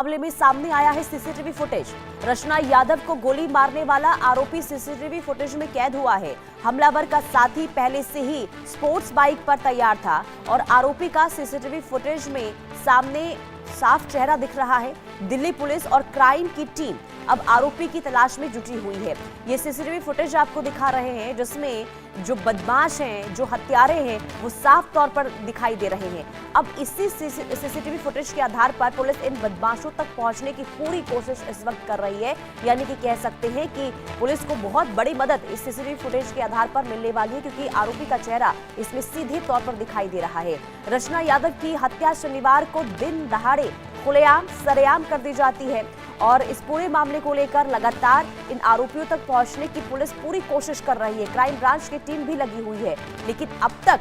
मामले में सामने आया है सीसीटीवी फुटेज। रचना यादव को गोली मारने वाला आरोपी सीसीटीवी फुटेज में कैद हुआ है। हमलावर का साथी पहले से ही स्पोर्ट्स बाइक पर तैयार था और आरोपी का सीसीटीवी फुटेज में सामने साफ चेहरा दिख रहा है। दिल्ली पुलिस और क्राइम की टीम अब आरोपी की तलाश में जुटी हुई है। ये सीसीटीवी फुटेज आपको दिखा रहे हैं जिसमें जो बदमाश हैं, जो हत्यारे हैं, वो साफ तौर पर दिखाई दे रहे हैं। अब इसी सीसीटीवी फुटेज के आधार पर पुलिस इन बदमाशों तक पहुंचने की पूरी कोशिश इस वक्त कर रही है। यानी कि कह सकते हैं कि पुलिस को बहुत बड़ी मदद इस सीसीटीवी फुटेज के आधार पर मिलने वाली है, क्योंकि आरोपी का चेहरा इसमें सीधे तौर पर दिखाई दे रहा है। रचना यादव की हत्या शनिवार को दिन दहाड़े खुलेआम सरेआम कर दी जाती है और इस पूरे मामले को लेकर लगातार इन आरोपियों तक पहुंचने की पुलिस पूरी कोशिश कर रही है। क्राइम ब्रांच की टीम भी लगी हुई है, लेकिन अब तक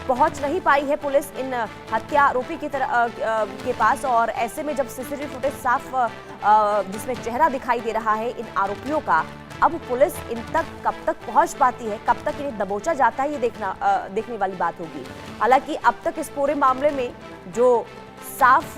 पहुंच नहीं पाई है पुलिस इन हत्या आरोपी के पास। और ऐसे में जब सीसीटीवी फुटेज साफ जिसमें चेहरा दिखाई दे रहा है इन आरोपियों का, अब पुलिस इन तक कब तक पहुंच पाती है, कब तक इन्हें दबोचा जाता है, ये देखने वाली बात होगी। हालांकि अब तक इस पूरे मामले में जो साफ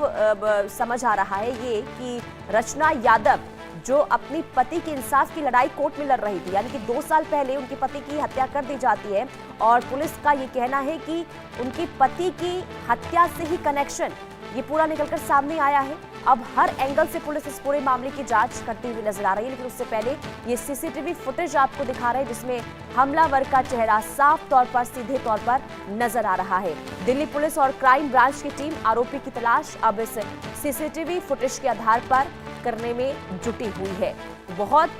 समझ आ रहा है ये कि रचना यादव जो अपनी पति के इंसाफ की लड़ाई कोर्ट में लड़ रही थी, यानी कि 2 साल पहले उनके पति की हत्या कर दी जाती है और पुलिस का ये कहना है कि उनकी पति की हत्या से ही कनेक्शन ये पूरा निकलकर सामने आया है। अब हर एंगल से पुलिस इस पूरे मामले की जांच करती हुई नजर आ रही है, लेकिन उससे पहले ये सीसीटीवी फुटेज आपको दिखा रहे हैं जिसमें हमलावर का चेहरा साफ तौर पर सीधे तौर पर नजर आ रहा है। दिल्ली पुलिस और क्राइम ब्रांच की टीम आरोपी की तलाश अब इस सीसीटीवी फुटेज के आधार पर करने में जुटी हुई है। बहुत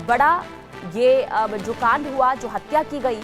बड़ा ये जो कांड हुआ, जो हत्या की गई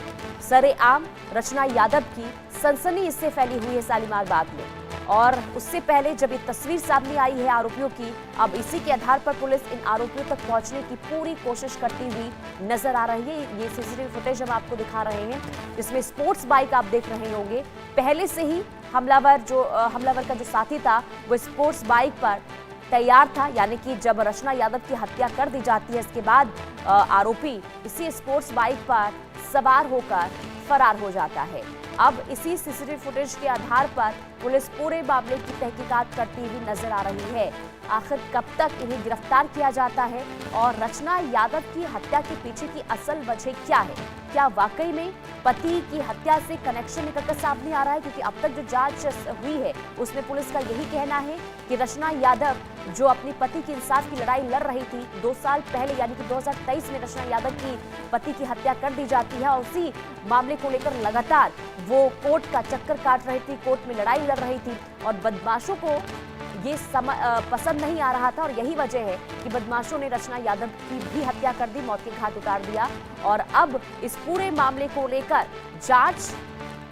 सरेआम रचना यादव की, सनसनी इससे फैली हुई है शालीमार बाग में। और उससे पहले जब ये तस्वीर सामने आई है आरोपियों की, अब इसी के आधार पर पुलिस इन आरोपियों तक पहुंचने की पूरी कोशिश करती हुई नजर आ रही है। ये सीसीटीवी फुटेज हम आपको दिखा रहे हैं जिसमें स्पोर्ट्स बाइक आप देख रहे होंगे। पहले से ही हमलावर का जो साथी था वो स्पोर्ट्स बाइक पर तैयार था, यानी कि जब रचना यादव की हत्या कर दी जाती है इसके बाद आरोपी इसी स्पोर्ट्स बाइक पर सवार होकर फरार हो जाता है। अब इसी सीसीटीवी फुटेज के आधार पर पुलिस पूरे मामले की तहकीकात करती हुई नजर आ रही है। आखिर कब तक इन्हें गिरफ्तार किया जाता है और रचना यादव की हत्या के पीछे की असल वजह क्या है? क्या वाकई में पति की हत्या से कनेक्शन निकलकर सामने आ रहा है? क्योंकि अब तक जो जांच हुई है उसमें पुलिस का यही कहना है कि रचना यादव जो अपनी पति की इंसाफ की लड़ाई लड़ रही थी 2 साल पहले, यानी कि 2023 में रचना यादव की पति की हत्या कर दी जाती है और उसी मामले को लेकर लगातार वो कोर्ट का चक्कर काट रही थी, कोर्ट में लड़ाई लड़ रही थी और बदमाशों को ये पसंद नहीं आ रहा था और यही वजह है कि बदमाशों ने रचना यादव की भी हत्या कर दी, मौत के घाट उतार दिया। और अब इस पूरे मामले को लेकर जांच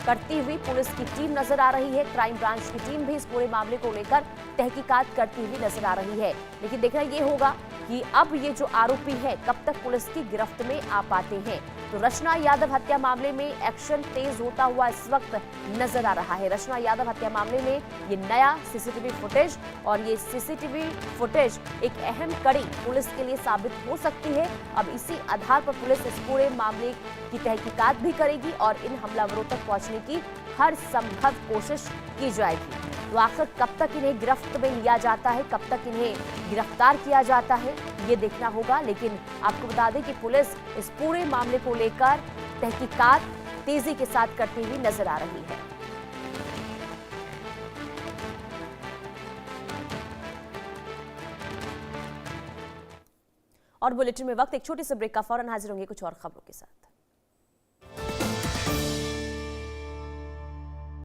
करती हुई पुलिस की टीम नजर आ रही है। क्राइम ब्रांच की टीम भी इस पूरे मामले को लेकर तहकीकात करती हुई नजर आ रही है। लेकिन देखना ये होगा कि अब ये जो आरोपी है कब तक पुलिस की गिरफ्त में आ पाते हैं। तो रचना यादव हत्या मामले में एक्शन तेज होता हुआ इस वक्त नजर आ रहा है। रचना यादव हत्या मामले में ये नया सीसीटीवी फुटेज और ये सीसीटीवी फुटेज एक अहम कड़ी पुलिस के लिए साबित हो सकती है। अब इसी आधार पर पुलिस इस पूरे मामले की तहकीकात भी करेगी और इन हमलावरों तक पहुंचने की हर संभव कोशिश की जाएगी। तो आखिर कब तक इन्हें गिरफ्त में लिया जाता है, कब तक इन्हें गिरफ्तार किया जाता है, ये देखना होगा। लेकिन आपको बता दें कि पुलिस इस पूरे मामले को लेकर तहकीकात तेजी के साथ करती हुई नजर आ रही है। और बुलेटिन में वक्त एक छोटे से ब्रेक का, फौरन हाजिर होंगे कुछ और खबरों के साथ।